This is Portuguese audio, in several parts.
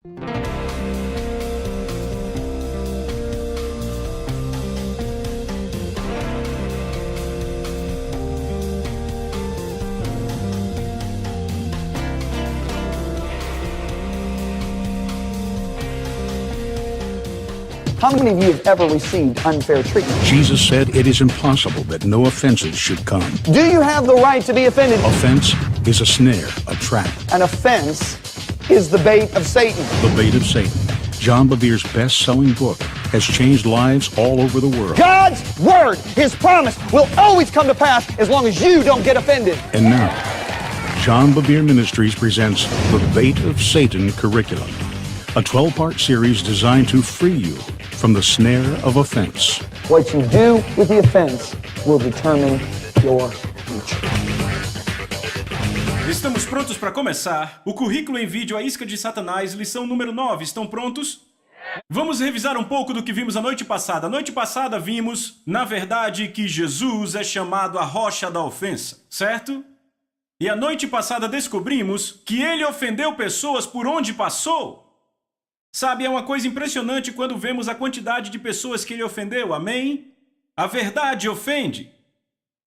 How many of you have ever received unfair treatment? Jesus said it is impossible that no offenses should come. Do you have the right to be offended? Offense is a snare, a trap. An offense is the bait of Satan. The bait of Satan. John Bevere's best-selling book has changed lives all over the world. God's word, His promise, will always come to pass as long as you don't get offended. And now, John Bevere Ministries presents The Bait of Satan Curriculum, a 12-part series designed to free you from the snare of offense. What you do with the offense will determine your future. Estamos prontos para começar. O currículo em vídeo A Isca de Satanás, lição número 9. Estão prontos? Vamos revisar um pouco do que vimos a noite passada. A noite passada vimos, na verdade, que Jesus é chamado a rocha da ofensa, certo? E a noite passada descobrimos que ele ofendeu pessoas por onde passou. Sabe, é uma coisa impressionante quando vemos a quantidade de pessoas que ele ofendeu, amém? A verdade ofende.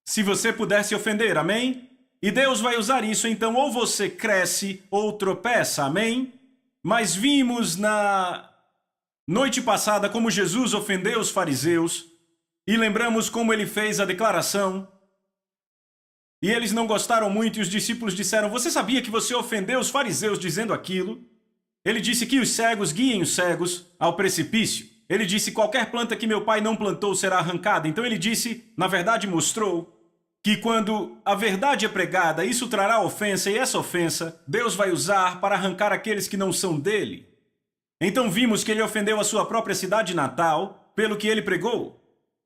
Se você puder se ofender, amém? E Deus vai usar isso, então ou você cresce ou tropeça, amém? Mas vimos na noite passada como Jesus ofendeu os fariseus e lembramos como ele fez a declaração. E eles não gostaram muito e os discípulos disseram, você sabia que você ofendeu os fariseus dizendo aquilo? Ele disse que os cegos guiem os cegos ao precipício. Ele disse, qualquer planta que meu pai não plantou será arrancada. Então ele disse, na verdade mostrou, que quando a verdade é pregada, isso trará ofensa, e essa ofensa Deus vai usar para arrancar aqueles que não são dele. Então vimos que ele ofendeu a sua própria cidade natal, pelo que ele pregou.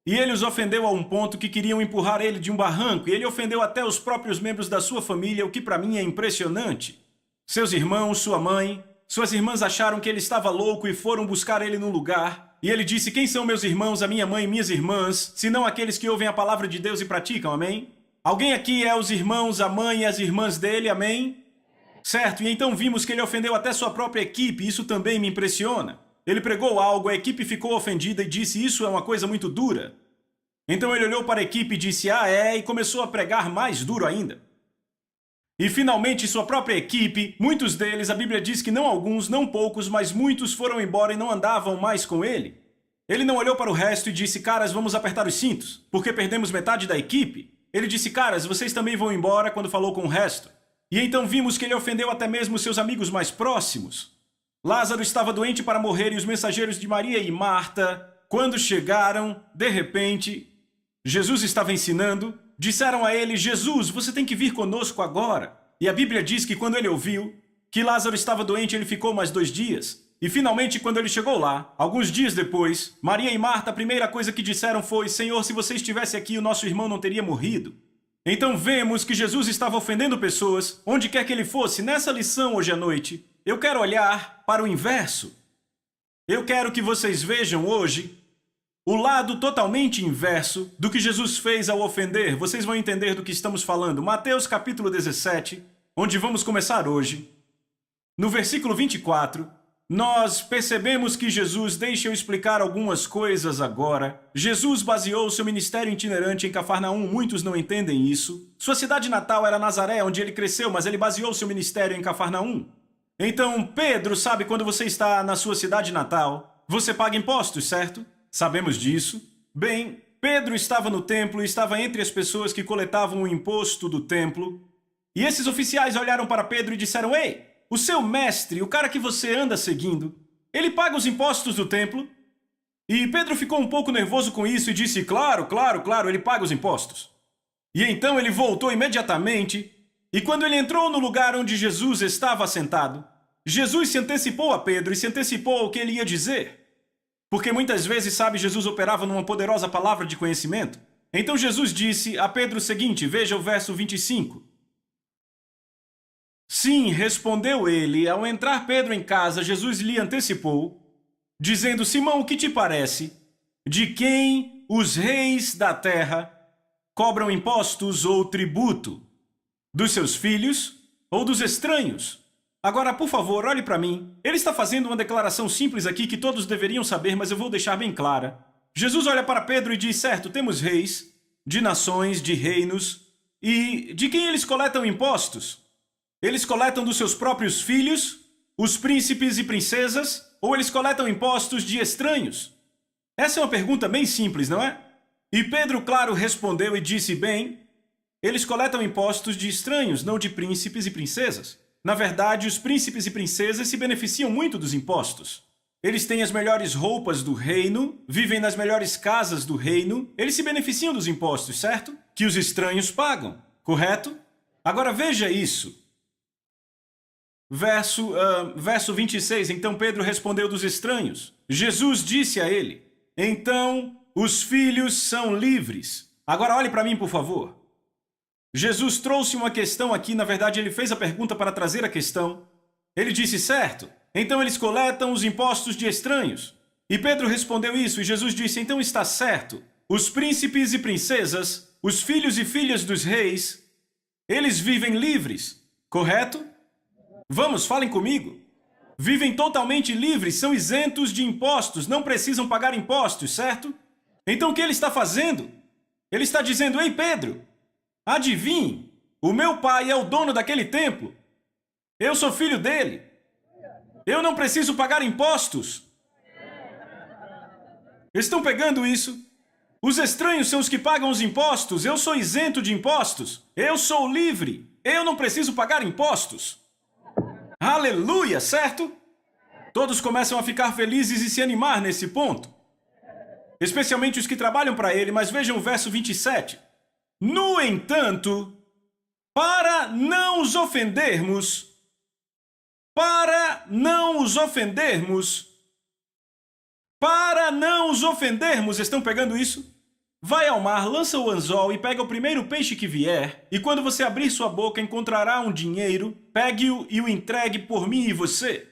E ele os ofendeu a um ponto que queriam empurrar ele de um barranco, e ele ofendeu até os próprios membros da sua família, o que para mim é impressionante. Seus irmãos, sua mãe... Suas irmãs acharam que ele estava louco e foram buscar ele no lugar. E ele disse, quem são meus irmãos, a minha mãe e minhas irmãs, senão aqueles que ouvem a palavra de Deus e praticam, amém? Alguém aqui é os irmãos, a mãe e as irmãs dele, amém? Certo, e então vimos que ele ofendeu até sua própria equipe, isso também me impressiona. Ele pregou algo, a equipe ficou ofendida e disse, isso é uma coisa muito dura. Então ele olhou para a equipe e disse, e começou a pregar mais duro ainda. E finalmente sua própria equipe, muitos deles, a Bíblia diz que não alguns, não poucos, mas muitos foram embora e não andavam mais com ele. Ele não olhou para o resto e disse, caras, vamos apertar os cintos, porque perdemos metade da equipe. Ele disse, caras, vocês também vão embora, quando falou com o resto. E então vimos que ele ofendeu até mesmo seus amigos mais próximos. Lázaro estava doente para morrer e os mensageiros de Maria e Marta, quando chegaram, de repente, Jesus estava ensinando, disseram a ele, Jesus, você tem que vir conosco agora. E a Bíblia diz que quando ele ouviu que Lázaro estava doente, ele ficou mais 2 dias. E finalmente, quando ele chegou lá, alguns dias depois, Maria e Marta, a primeira coisa que disseram foi, Senhor, se você estivesse aqui, o nosso irmão não teria morrido. Então vemos que Jesus estava ofendendo pessoas, onde quer que ele fosse. Nessa lição hoje à noite, eu quero olhar para o inverso. Eu quero que vocês vejam hoje o lado totalmente inverso do que Jesus fez ao ofender. Vocês vão entender do que estamos falando. Mateus capítulo 17, onde vamos começar hoje. No versículo 24, nós percebemos que Jesus, deixa eu explicar algumas coisas agora. Jesus baseou seu ministério itinerante em Cafarnaum, muitos não entendem isso. Sua cidade natal era Nazaré, onde ele cresceu, mas ele baseou seu ministério em Cafarnaum. Então, Pedro, sabe, quando você está na sua cidade natal, você paga impostos, certo? Sabemos disso. Bem, Pedro estava no templo e estava entre as pessoas que coletavam o imposto do templo. E esses oficiais olharam para Pedro e disseram, ei, o seu mestre, o cara que você anda seguindo, ele paga os impostos do templo? E Pedro ficou um pouco nervoso com isso e disse, claro, ele paga os impostos. E então ele voltou imediatamente, e quando ele entrou no lugar onde Jesus estava assentado, Jesus se antecipou a Pedro e se antecipou ao que ele ia dizer. Porque muitas vezes, sabe, Jesus operava numa poderosa palavra de conhecimento. Então Jesus disse a Pedro o seguinte, veja o verso 25. Sim, respondeu ele, ao entrar Pedro em casa, Jesus lhe antecipou, dizendo, Simão, o que te parece? De quem os reis da terra cobram impostos ou tributo? Dos seus filhos ou dos estranhos? Agora, por favor, olhe para mim. Ele está fazendo uma declaração simples aqui que todos deveriam saber, mas eu vou deixar bem clara. Jesus olha para Pedro e diz, certo, temos reis, de nações, de reinos, e de quem eles coletam impostos? Eles coletam dos seus próprios filhos, os príncipes e princesas, ou eles coletam impostos de estranhos? Essa é uma pergunta bem simples, não é? E Pedro, claro, respondeu e disse, bem, eles coletam impostos de estranhos, não de príncipes e princesas. Na verdade, os príncipes e princesas se beneficiam muito dos impostos. Eles têm as melhores roupas do reino, vivem nas melhores casas do reino, eles se beneficiam dos impostos, certo? Que os estranhos pagam, correto? Agora veja isso. Verso 26, então Pedro respondeu dos estranhos. Jesus disse a ele, então os filhos são livres. Agora olhe para mim, por favor. Jesus trouxe uma questão aqui, na verdade ele fez a pergunta para trazer a questão. Ele disse, certo, então eles coletam os impostos de estranhos. E Pedro respondeu isso, e Jesus disse, então está certo. Os príncipes e princesas, os filhos e filhas dos reis, eles vivem livres, correto? Vamos, falem comigo. Vivem totalmente livres, são isentos de impostos, não precisam pagar impostos, certo? Então o que ele está fazendo? Ele está dizendo, ei Pedro, adivinhe, o meu pai é o dono daquele templo. Eu sou filho dele. Eu não preciso pagar impostos. Estão pegando isso? Os estranhos são os que pagam os impostos. Eu sou isento de impostos. Eu sou livre. Eu não preciso pagar impostos. Aleluia, certo? Todos começam a ficar felizes e se animar nesse ponto. Especialmente os que trabalham para ele, mas vejam o verso 27. No entanto, para não os ofendermos, estão pegando isso? Vai ao mar, lança o anzol e pega o primeiro peixe que vier, e quando você abrir sua boca encontrará um dinheiro, pegue-o e o entregue por mim e você.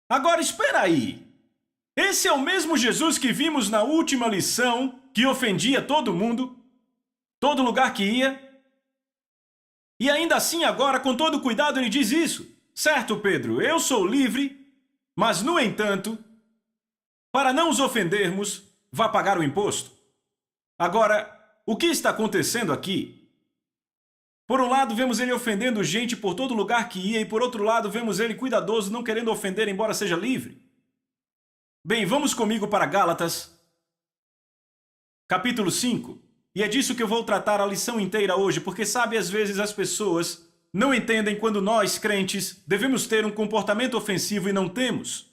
Agora espera aí. Esse é o mesmo Jesus que vimos na última lição, que ofendia todo mundo, todo lugar que ia. E ainda assim agora, com todo cuidado, ele diz isso. Certo, Pedro, eu sou livre, mas no entanto, para não os ofendermos, vá pagar o imposto. Agora, o que está acontecendo aqui? Por um lado, vemos ele ofendendo gente por todo lugar que ia, e por outro lado, vemos ele cuidadoso, não querendo ofender, embora seja livre. Bem, vamos comigo para Gálatas, capítulo 5. E é disso que eu vou tratar a lição inteira hoje, porque sabe, às vezes as pessoas não entendem quando nós, crentes, devemos ter um comportamento ofensivo e não temos.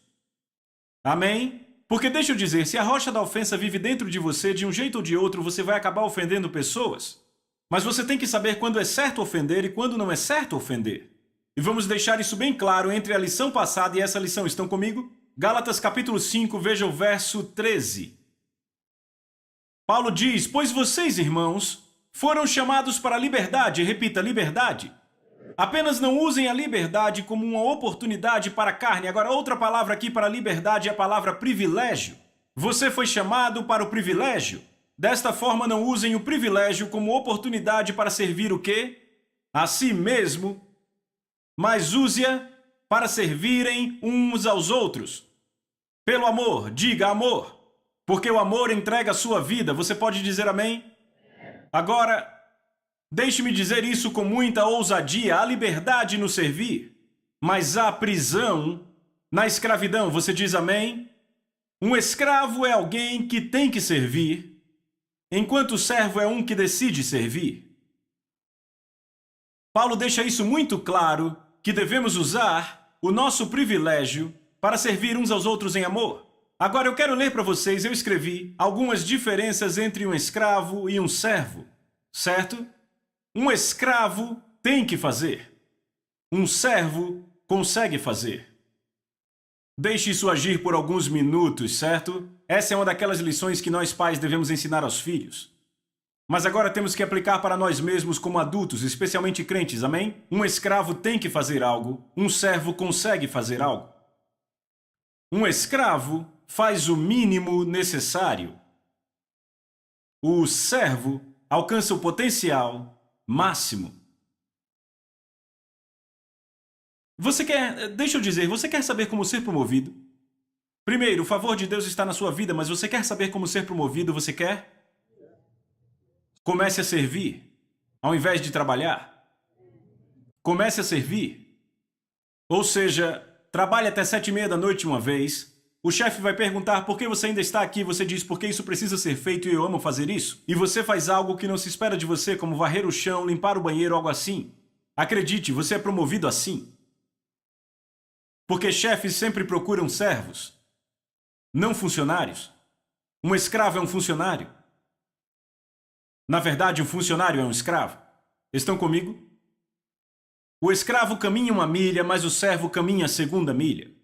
Amém? Porque deixa eu dizer, se a rocha da ofensa vive dentro de você, de um jeito ou de outro, você vai acabar ofendendo pessoas. Mas você tem que saber quando é certo ofender e quando não é certo ofender. E vamos deixar isso bem claro entre a lição passada e essa lição. Estão comigo? Gálatas capítulo 5, veja o verso 13. Paulo diz, pois vocês, irmãos, foram chamados para a liberdade. Repita, liberdade. Apenas não usem a liberdade como uma oportunidade para a carne. Agora, outra palavra aqui para liberdade é a palavra privilégio. Você foi chamado para o privilégio. Desta forma, não usem o privilégio como oportunidade para servir o quê? A si mesmo, mas use-a para servirem uns aos outros. Pelo amor, diga amor, porque o amor entrega a sua vida. Você pode dizer amém? Agora, deixe-me dizer isso com muita ousadia. Há liberdade no servir, mas há prisão na escravidão. Você diz amém? Um escravo é alguém que tem que servir, enquanto o servo é um que decide servir. Paulo deixa isso muito claro, que devemos usar o nosso privilégio para servir uns aos outros em amor. Agora eu quero ler para vocês, eu escrevi algumas diferenças entre um escravo e um servo, certo? Um escravo tem que fazer. Um servo consegue fazer. Deixe isso agir por alguns minutos, certo? Essa é uma daquelas lições que nós pais devemos ensinar aos filhos. Mas agora temos que aplicar para nós mesmos como adultos, especialmente crentes, amém? Um escravo tem que fazer algo, um servo consegue fazer algo. Um escravo faz o mínimo necessário. O servo alcança o potencial máximo. Deixa eu dizer, você quer saber como ser promovido? Primeiro, o favor de Deus está na sua vida, mas você quer saber como ser promovido? Você quer? Comece a servir, ao invés de trabalhar. Comece a servir. Ou seja, trabalhe até 7:30 da noite uma vez. O chefe vai perguntar por que você ainda está aqui. Você diz porque isso precisa ser feito e eu amo fazer isso. E você faz algo que não se espera de você, como varrer o chão, limpar o banheiro, algo assim. Acredite, você é promovido assim. Porque chefes sempre procuram servos, não funcionários. Um escravo é um funcionário. Na verdade, um funcionário é um escravo. Estão comigo? O escravo caminha 1 milha, mas o servo caminha a 2ª milha.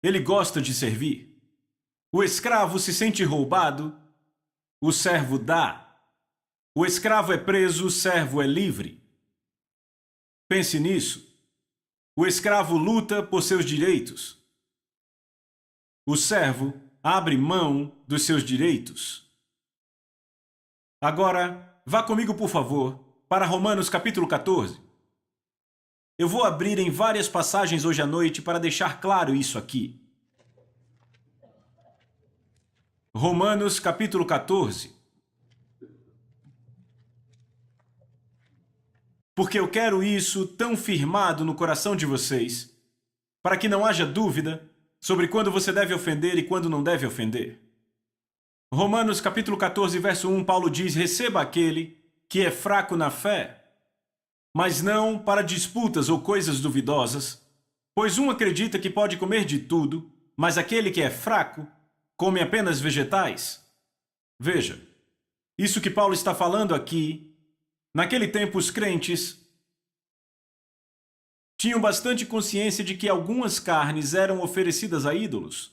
Ele gosta de servir. O escravo se sente roubado, o servo dá. O escravo é preso, o servo é livre. Pense nisso. O escravo luta por seus direitos. O servo abre mão dos seus direitos. Agora, vá comigo, por favor, para Romanos capítulo 14. Eu vou abrir em várias passagens hoje à noite para deixar claro isso aqui. Romanos capítulo 14. Porque eu quero isso tão firmado no coração de vocês, para que não haja dúvida sobre quando você deve ofender e quando não deve ofender. Romanos capítulo 14, verso 1, Paulo diz: receba aquele que é fraco na fé, mas não para disputas ou coisas duvidosas, pois um acredita que pode comer de tudo, mas aquele que é fraco come apenas vegetais. Veja, isso que Paulo está falando aqui, naquele tempo os crentes tinham bastante consciência de que algumas carnes eram oferecidas a ídolos.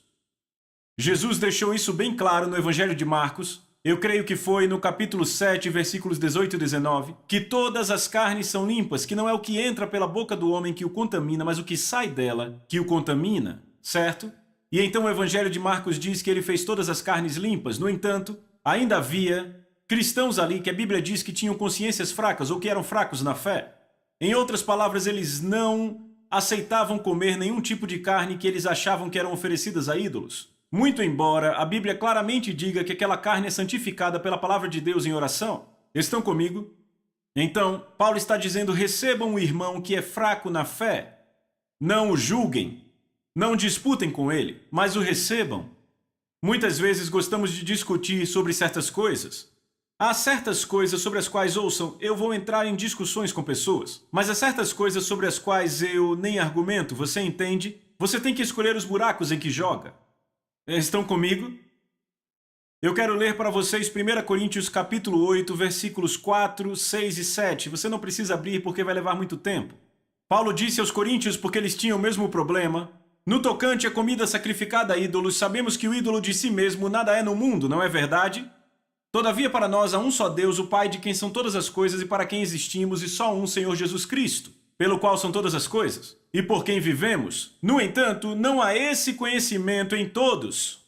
Jesus deixou isso bem claro no Evangelho de Marcos. Eu creio que foi no capítulo 7, versículos 18 e 19, que todas as carnes são limpas, que não é o que entra pela boca do homem que o contamina, mas o que sai dela que o contamina, certo? E então o Evangelho de Marcos diz que ele fez todas as carnes limpas. No entanto, ainda havia cristãos ali que a Bíblia diz que tinham consciências fracas ou que eram fracos na fé. Em outras palavras, eles não aceitavam comer nenhum tipo de carne que eles achavam que eram oferecidas a ídolos. Muito embora a Bíblia claramente diga que aquela carne é santificada pela palavra de Deus em oração. Estão comigo? Então, Paulo está dizendo: recebam o irmão que é fraco na fé. Não o julguem. Não disputem com ele, mas o recebam. Muitas vezes gostamos de discutir sobre certas coisas. Há certas coisas sobre as quais, ouçam, eu vou entrar em discussões com pessoas, mas há certas coisas sobre as quais eu nem argumento, você entende? Você tem que escolher os buracos em que joga. Estão comigo? Eu quero ler para vocês 1 Coríntios capítulo 8, versículos 4, 6 e 7. Você não precisa abrir porque vai levar muito tempo. Paulo disse aos coríntios porque eles tinham o mesmo problema. No tocante à comida sacrificada a ídolos, sabemos que o ídolo de si mesmo nada é no mundo, não é verdade? Todavia para nós há um só Deus, o Pai de quem são todas as coisas e para quem existimos, e só um Senhor Jesus Cristo, pelo qual são todas as coisas, e por quem vivemos. No entanto, não há esse conhecimento em todos,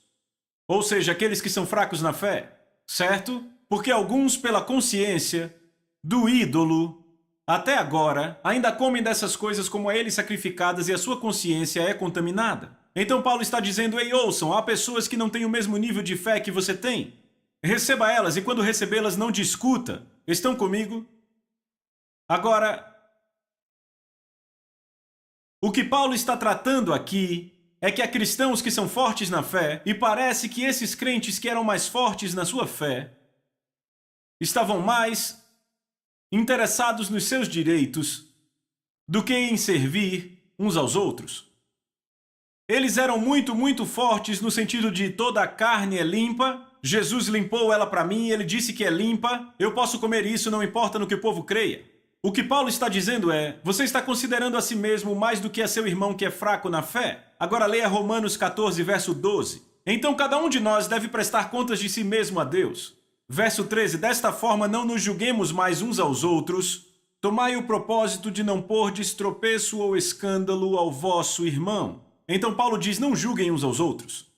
ou seja, aqueles que são fracos na fé, certo? Porque alguns, pela consciência do ídolo, até agora, ainda comem dessas coisas como a eles sacrificadas e a sua consciência é contaminada. Então Paulo está dizendo: ei, ouçam, há pessoas que não têm o mesmo nível de fé que você tem. Receba elas e quando recebê-las não discuta. Estão comigo? Agora, o que Paulo está tratando aqui é que há cristãos que são fortes na fé e parece que esses crentes que eram mais fortes na sua fé estavam mais interessados nos seus direitos do que em servir uns aos outros. Eles eram muito fortes no sentido de toda a carne é limpa, Jesus limpou ela para mim, ele disse que é limpa, eu posso comer isso, não importa no que o povo creia. O que Paulo está dizendo é: você está considerando a si mesmo mais do que a seu irmão que é fraco na fé? Agora leia Romanos 14, verso 12. Então cada um de nós deve prestar contas de si mesmo a Deus. Verso 13, desta forma não nos julguemos mais uns aos outros, tomai o propósito de não pôr tropeço ou escândalo ao vosso irmão. Então Paulo diz: não julguem uns aos outros.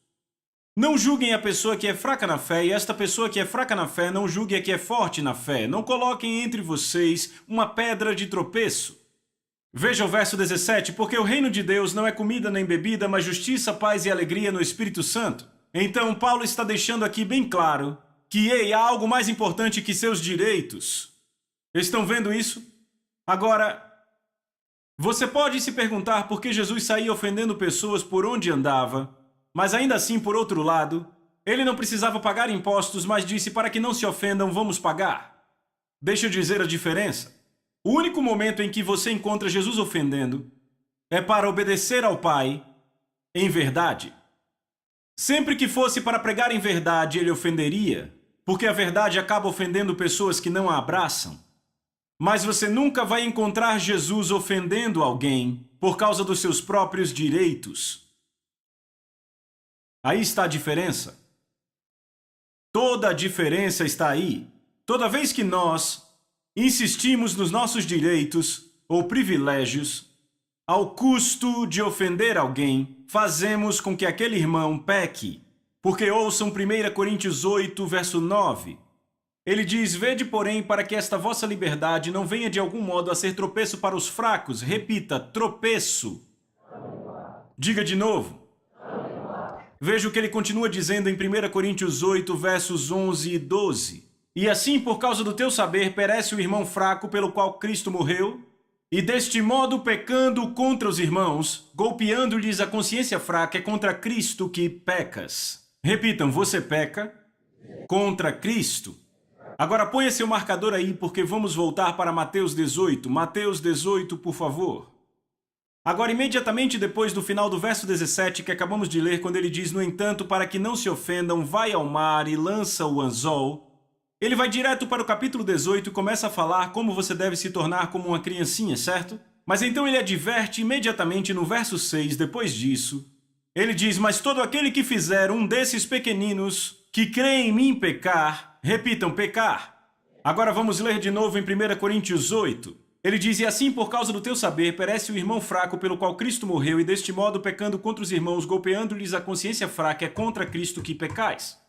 Não julguem a pessoa que é fraca na fé, e esta pessoa que é fraca na fé não julgue a que é forte na fé. Não coloquem entre vocês uma pedra de tropeço. Veja o verso 17, porque o reino de Deus não é comida nem bebida, mas justiça, paz e alegria no Espírito Santo. Então, Paulo está deixando aqui bem claro que, há algo mais importante que seus direitos. Estão vendo isso? Agora, você pode se perguntar por que Jesus saía ofendendo pessoas por onde andava, mas ainda assim, por outro lado, ele não precisava pagar impostos, mas disse para que não se ofendam, vamos pagar. Deixa eu dizer a diferença. O único momento em que você encontra Jesus ofendendo é para obedecer ao Pai em verdade. Sempre que fosse para pregar em verdade, ele ofenderia, porque a verdade acaba ofendendo pessoas que não a abraçam. Mas você nunca vai encontrar Jesus ofendendo alguém por causa dos seus próprios direitos. Aí está a diferença. Toda a diferença está aí. Toda vez que nós insistimos nos nossos direitos ou privilégios, ao custo de ofender alguém, fazemos com que aquele irmão peque. Porque ouçam 1 Coríntios 8, verso 9. Ele diz, vede, porém, para que esta vossa liberdade não venha de algum modo a ser tropeço para os fracos. Repita, tropeço. Diga de novo. Veja o que ele continua dizendo em 1 Coríntios 8, versos 11 e 12. E assim, por causa do teu saber, perece o irmão fraco pelo qual Cristo morreu, e deste modo, pecando contra os irmãos, golpeando-lhes a consciência fraca, é contra Cristo que pecas. Repitam, você peca contra Cristo. Agora ponha seu marcador aí, porque vamos voltar para Mateus 18. Mateus 18, por favor. Agora, imediatamente depois do final do verso 17 que acabamos de ler, quando ele diz, no entanto, para que não se ofendam, vai ao mar e lança o anzol. Ele vai direto para o capítulo 18 e começa a falar como você deve se tornar como uma criancinha, certo? Mas então ele adverte imediatamente no verso 6, depois disso. Ele diz, mas todo aquele que fizer um desses pequeninos que crê em mim pecar, repitam, pecar. Agora vamos ler de novo em 1 Coríntios 8. Ele diz, e assim por causa do teu saber, perece o irmão fraco pelo qual Cristo morreu, e deste modo, pecando contra os irmãos, golpeando-lhes a consciência fraca, é contra Cristo que pecais.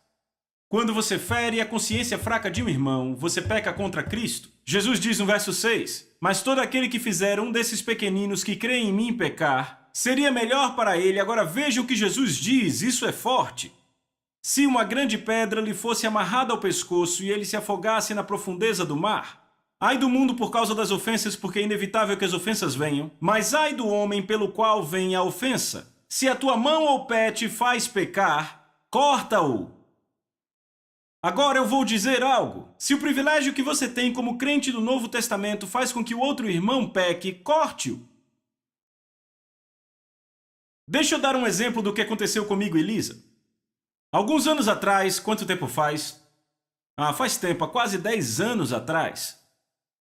Quando você fere a consciência fraca de um irmão, você peca contra Cristo. Jesus diz no verso 6, mas todo aquele que fizer um desses pequeninos que crê em mim pecar, seria melhor para ele. Agora veja o que Jesus diz, isso é forte. Se uma grande pedra lhe fosse amarrada ao pescoço e ele se afogasse na profundeza do mar, ai do mundo por causa das ofensas, porque é inevitável que as ofensas venham, mas ai do homem pelo qual vem a ofensa. Se a tua mão ou pé te faz pecar, corta-o. Agora eu vou dizer algo. Se o privilégio que você tem como crente do Novo Testamento faz com que o outro irmão peque, corte-o. Deixa eu dar um exemplo do que aconteceu comigo e Lisa. Alguns anos atrás, quanto tempo faz? Faz tempo, há quase 10 anos atrás.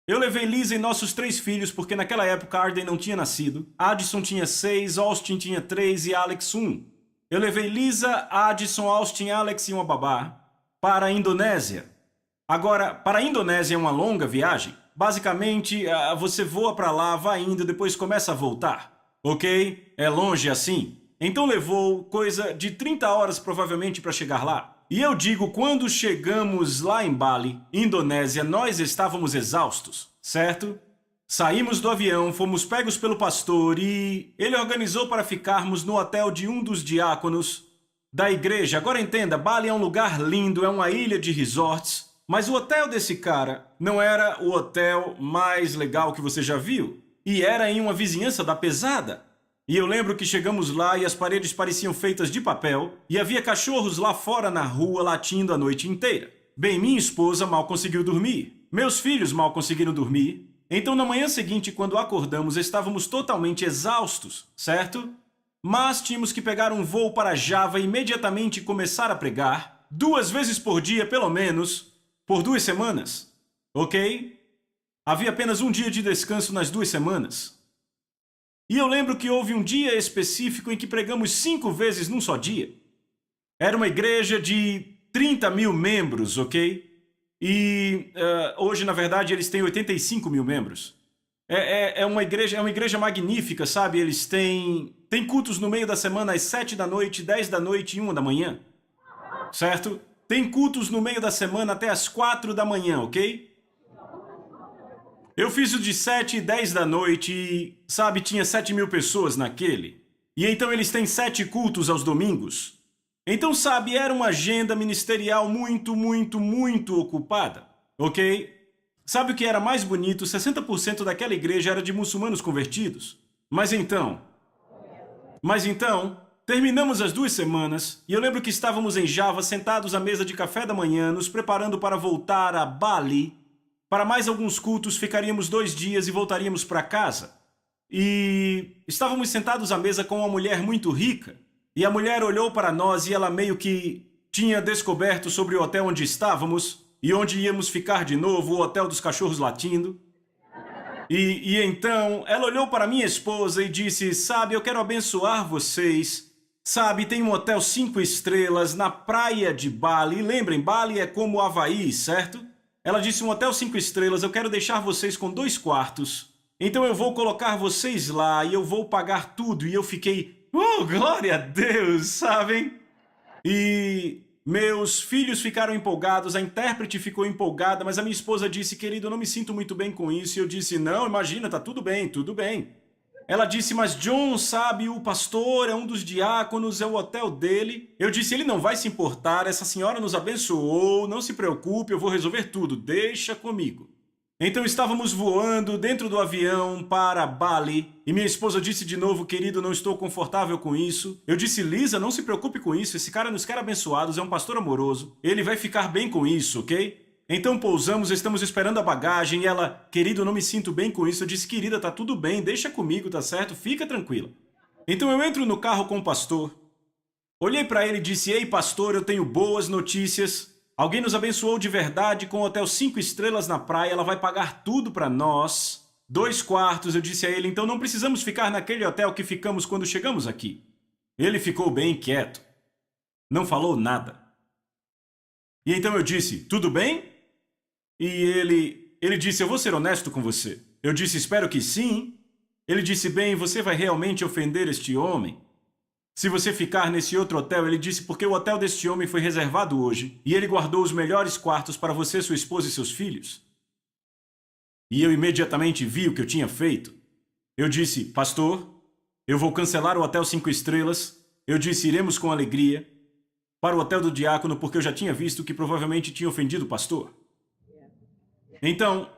Eu levei Lisa e nossos 3 filhos, porque naquela época Arden não tinha nascido. Addison tinha 6, Austin tinha 3 e Alex 1. Eu levei Lisa, Addison, Austin, Alex e uma babá para a Indonésia. Agora, para a Indonésia é uma longa viagem. Basicamente, você voa para lá, vai indo, depois começa a voltar. Ok? É longe assim. Então levou coisa de 30 horas provavelmente para chegar lá. E eu digo, quando chegamos lá em Bali, Indonésia, nós estávamos exaustos, certo? Saímos do avião, fomos pegos pelo pastor e ele organizou para ficarmos no hotel de um dos diáconos da igreja. Agora entenda, Bali é um lugar lindo, é uma ilha de resorts, mas o hotel desse cara não era o hotel mais legal que você já viu, e era em uma vizinhança da pesada. E eu lembro que chegamos lá e as paredes pareciam feitas de papel, e havia cachorros lá fora na rua latindo a noite inteira. Bem, minha esposa mal conseguiu dormir, meus filhos mal conseguiram dormir, então na manhã seguinte, quando acordamos, estávamos totalmente exaustos, certo? Mas tínhamos que pegar um voo para Java e imediatamente começar a pregar, 2 vezes por dia pelo menos, por 2 semanas, ok? Havia apenas um dia de descanso nas 2 semanas. E eu lembro que houve um dia específico em que pregamos 5 vezes num só dia. Era uma igreja de 30 mil membros, ok? E hoje, na verdade, eles têm 85 mil membros. É uma igreja magnífica, sabe? Eles têm cultos no meio da semana às 7 da noite, 10 da noite e 1 da manhã. Certo? Tem cultos no meio da semana até às 4 da manhã, ok? Eu fiz o de 7 e 10 da noite e, sabe, tinha 7.000 pessoas naquele. E então eles têm 7 cultos aos domingos. Então, sabe, era uma agenda ministerial muito ocupada, ok? Sabe o que era mais bonito? 60% daquela igreja era de muçulmanos convertidos. Mas então, terminamos as 2 semanas e eu lembro que estávamos em Java sentados à mesa de café da manhã, nos preparando para voltar a Bali. Para mais alguns cultos, ficaríamos 2 dias e voltaríamos para casa. E estávamos sentados à mesa com uma mulher muito rica. E a mulher olhou para nós e ela meio que tinha descoberto sobre o hotel onde estávamos e onde íamos ficar de novo, o hotel dos cachorros latindo. E então ela olhou para minha esposa e disse, sabe, eu quero abençoar vocês. Sabe, tem um hotel 5 estrelas na praia de Bali. E lembrem, Bali é como o Havaí, certo? Ela disse, um hotel 5 estrelas, eu quero deixar vocês com 2 quartos. Então eu vou colocar vocês lá e eu vou pagar tudo. E eu fiquei, oh, glória a Deus, sabem? E meus filhos ficaram empolgados, a intérprete ficou empolgada, mas a minha esposa disse, querido, eu não me sinto muito bem com isso. E eu disse, não, imagina, tá tudo bem, tudo bem. Ela disse, mas John, sabe, o pastor é um dos diáconos, é o hotel dele. Eu disse, ele não vai se importar, essa senhora nos abençoou, não se preocupe, eu vou resolver tudo, deixa comigo. Então estávamos voando dentro do avião para Bali e minha esposa disse de novo, querido, não estou confortável com isso. Eu disse, Lisa, não se preocupe com isso, esse cara nos quer abençoados, é um pastor amoroso, ele vai ficar bem com isso, ok? Então pousamos, estamos esperando a bagagem e ela, querido, eu não me sinto bem com isso. Eu disse, querida, tá tudo bem, deixa comigo, tá certo? Fica tranquila. Então eu entro no carro com o pastor, olhei para ele e disse, ei pastor, eu tenho boas notícias. Alguém nos abençoou de verdade com um hotel 5 estrelas na praia, ela vai pagar tudo para nós. 2 quartos, eu disse a ele, então não precisamos ficar naquele hotel que ficamos quando chegamos aqui. Ele ficou bem quieto, não falou nada. E então eu disse, tudo bem? E ele disse, eu vou ser honesto com você. Eu disse, espero que sim. Ele disse, bem, você vai realmente ofender este homem? Se você ficar nesse outro hotel, ele disse, porque o hotel deste homem foi reservado hoje e ele guardou os melhores quartos para você, sua esposa e seus filhos. E eu imediatamente vi o que eu tinha feito. Eu disse, pastor, eu vou cancelar o hotel 5 estrelas. Eu disse, iremos com alegria para o hotel do diácono, porque eu já tinha visto que provavelmente tinha ofendido o pastor. Então,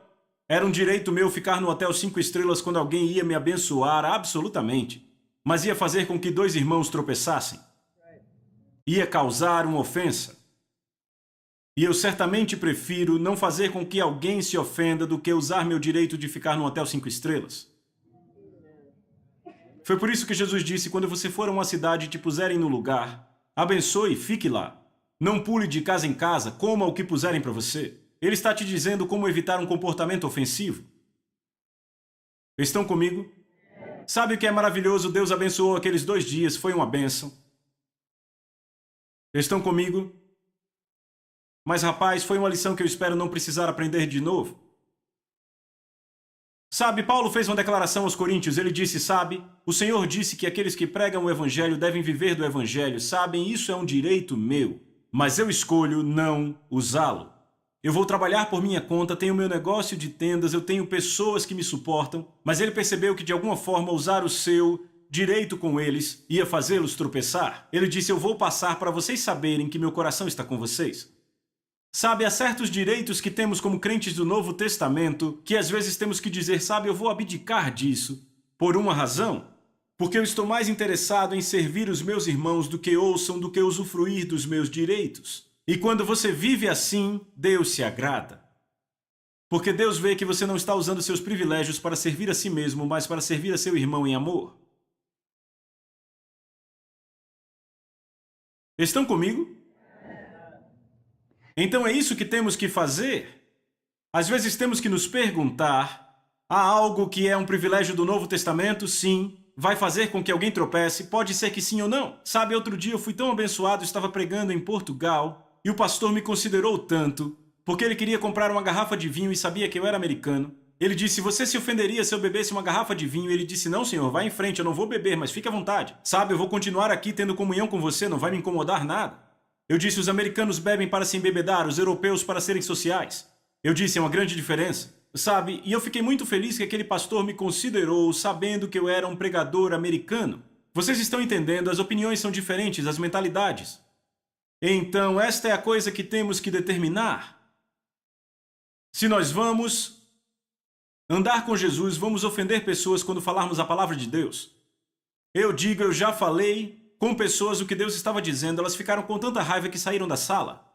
era um direito meu ficar no hotel 5 estrelas quando alguém ia me abençoar, absolutamente. Mas ia fazer com que 2 irmãos tropeçassem. Ia causar uma ofensa. E eu certamente prefiro não fazer com que alguém se ofenda do que usar meu direito de ficar no hotel 5 estrelas. Foi por isso que Jesus disse, quando você for a uma cidade e te puserem no lugar, abençoe, fique lá. Não pule de casa em casa, coma o que puserem para você. Ele está te dizendo como evitar um comportamento ofensivo. Estão comigo? Sabe o que é maravilhoso? Deus abençoou aqueles 2 dias, foi uma bênção. Estão comigo? Mas rapaz, foi uma lição que eu espero não precisar aprender de novo. Sabe, Paulo fez uma declaração aos Coríntios, ele disse, sabe, o Senhor disse que aqueles que pregam o Evangelho devem viver do Evangelho, sabem, isso é um direito meu, mas eu escolho não usá-lo. Eu vou trabalhar por minha conta, tenho meu negócio de tendas, eu tenho pessoas que me suportam, mas ele percebeu que de alguma forma usar o seu direito com eles ia fazê-los tropeçar. Ele disse, eu vou passar para vocês saberem que meu coração está com vocês. Sabe, há certos direitos que temos como crentes do Novo Testamento que às vezes temos que dizer, sabe, eu vou abdicar disso por uma razão. Porque eu estou mais interessado em servir os meus irmãos do que usufruir dos meus direitos. E quando você vive assim, Deus se agrada. Porque Deus vê que você não está usando seus privilégios para servir a si mesmo, mas para servir a seu irmão em amor. Estão comigo? Então é isso que temos que fazer. Às vezes temos que nos perguntar, há algo que é um privilégio do Novo Testamento? Sim. Vai fazer com que alguém tropece? Pode ser que sim ou não. Sabe, outro dia eu fui tão abençoado, estava pregando em Portugal, e o pastor me considerou tanto, porque ele queria comprar uma garrafa de vinho e sabia que eu era americano. Ele disse, você se ofenderia se eu bebesse uma garrafa de vinho? Ele disse, não senhor, vá em frente, eu não vou beber, mas fique à vontade. Sabe, eu vou continuar aqui tendo comunhão com você, não vai me incomodar nada. Eu disse, os americanos bebem para se embebedar, os europeus para serem sociais. Eu disse, é uma grande diferença. sabe? E eu fiquei muito feliz que aquele pastor me considerou sabendo que eu era um pregador americano. Vocês estão entendendo? As opiniões são diferentes, as mentalidades. Então, esta é a coisa que temos que determinar. Se nós vamos andar com Jesus, vamos ofender pessoas quando falarmos a palavra de Deus. Eu digo, eu já falei com pessoas o que Deus estava dizendo, elas ficaram com tanta raiva que saíram da sala.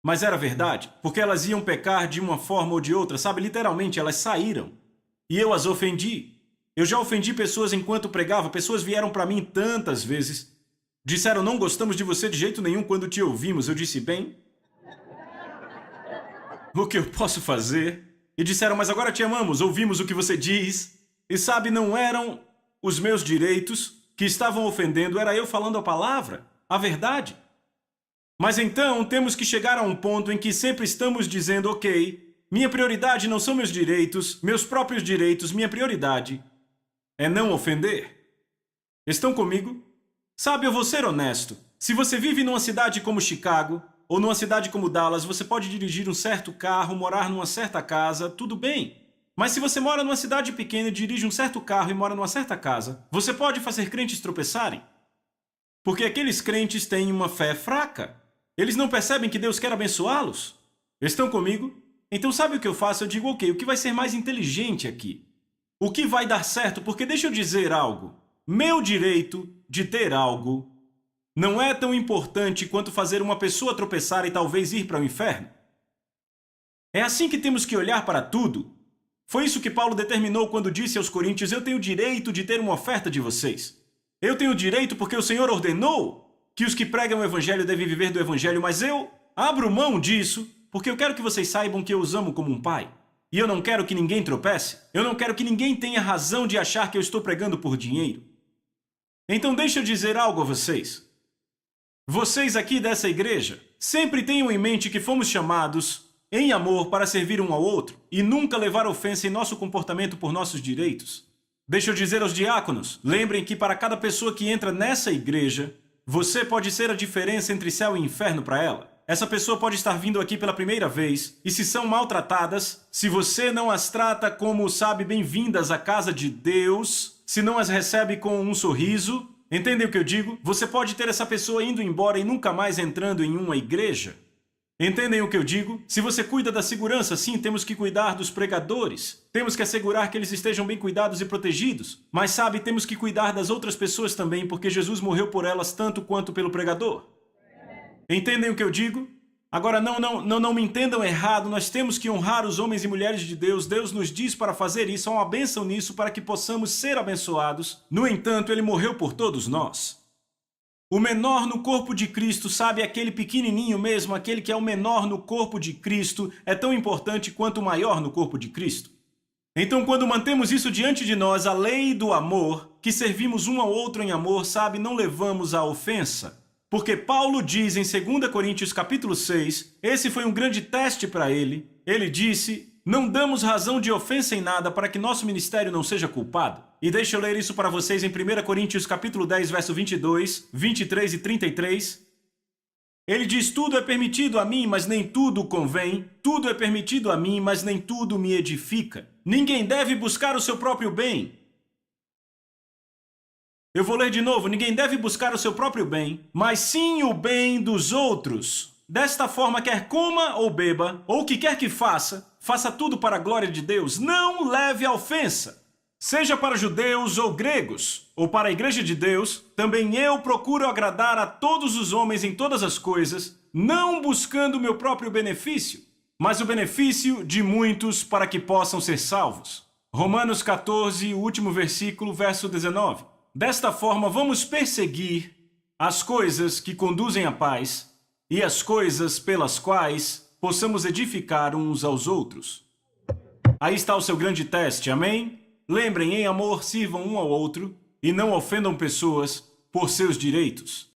Mas era verdade, porque elas iam pecar de uma forma ou de outra, sabe? Literalmente, elas saíram. E eu as ofendi. Eu já ofendi pessoas enquanto pregava, pessoas vieram para mim tantas vezes. Disseram, não gostamos de você de jeito nenhum quando te ouvimos. Eu disse, bem, o que eu posso fazer? E disseram, mas agora te amamos, ouvimos o que você diz. E sabe, não eram os meus direitos que estavam ofendendo, era eu falando a palavra, a verdade. Mas então temos que chegar a um ponto em que sempre estamos dizendo, ok, minha prioridade não são meus direitos, meus próprios direitos, minha prioridade é não ofender. Estão comigo? Sabe, eu vou ser honesto. Se você vive numa cidade como Chicago, ou numa cidade como Dallas, você pode dirigir um certo carro, morar numa certa casa, tudo bem. Mas se você mora numa cidade pequena e dirige um certo carro e mora numa certa casa, você pode fazer crentes tropeçarem. Porque aqueles crentes têm uma fé fraca. Eles não percebem que Deus quer abençoá-los? Estão comigo? Então sabe o que eu faço? Eu digo, ok, o que vai ser mais inteligente aqui? O que vai dar certo? Porque deixa eu dizer algo. Meu direito de ter algo não é tão importante quanto fazer uma pessoa tropeçar e talvez ir para o inferno. É assim que temos que olhar para tudo. Foi isso que Paulo determinou quando disse aos coríntios, eu tenho direito de ter uma oferta de vocês. Eu tenho direito porque o Senhor ordenou que os que pregam o evangelho devem viver do evangelho, mas eu abro mão disso porque eu quero que vocês saibam que eu os amo como um pai. E eu não quero que ninguém tropece. Eu não quero que ninguém tenha razão de achar que eu estou pregando por dinheiro. Então deixa eu dizer algo a vocês. Vocês aqui dessa igreja sempre tenham em mente que fomos chamados em amor para servir um ao outro e nunca levar ofensa em nosso comportamento por nossos direitos. Deixa eu dizer aos diáconos, lembrem que para cada pessoa que entra nessa igreja, você pode ser a diferença entre céu e inferno para ela. Essa pessoa pode estar vindo aqui pela primeira vez e se são maltratadas, se você não as trata como, sabe, bem-vindas à casa de Deus, se não as recebe com um sorriso, entendem o que eu digo? Você pode ter essa pessoa indo embora e nunca mais entrando em uma igreja. Entendem o que eu digo? Se você cuida da segurança, sim, temos que cuidar dos pregadores. Temos que assegurar que eles estejam bem cuidados e protegidos. Mas sabe, temos que cuidar das outras pessoas também, porque Jesus morreu por elas tanto quanto pelo pregador. Entendem o que eu digo? Agora, não me entendam errado, nós temos que honrar os homens e mulheres de Deus. Deus nos diz para fazer isso, há uma bênção nisso para que possamos ser abençoados. No entanto, Ele morreu por todos nós. O menor no corpo de Cristo, sabe, aquele pequenininho mesmo, aquele que é o menor no corpo de Cristo, é tão importante quanto o maior no corpo de Cristo. Então, quando mantemos isso diante de nós, a lei do amor, que servimos um ao outro em amor, sabe, não levamos à ofensa. Porque Paulo diz em 2 Coríntios capítulo 6, esse foi um grande teste para ele. Ele disse, não damos razão de ofensa em nada para que nosso ministério não seja culpado. E deixa eu ler isso para vocês em 1 Coríntios capítulo 10, verso 22, 23 e 33. Ele diz, tudo é permitido a mim, mas nem tudo convém. Tudo é permitido a mim, mas nem tudo me edifica. Ninguém deve buscar o seu próprio bem. Eu vou ler de novo. Ninguém deve buscar o seu próprio bem, mas sim o bem dos outros. Desta forma, quer coma ou beba, ou o que quer que faça, faça tudo para a glória de Deus. Não leve a ofensa. Seja para judeus ou gregos, ou para a igreja de Deus, também eu procuro agradar a todos os homens em todas as coisas, não buscando o meu próprio benefício, mas o benefício de muitos para que possam ser salvos. Romanos 14, o último versículo, verso 19. Desta forma, vamos perseguir as coisas que conduzem à paz e as coisas pelas quais possamos edificar uns aos outros. Aí está o seu grande teste, amém? Lembrem, em amor, sirvam um ao outro e não ofendam pessoas por seus direitos.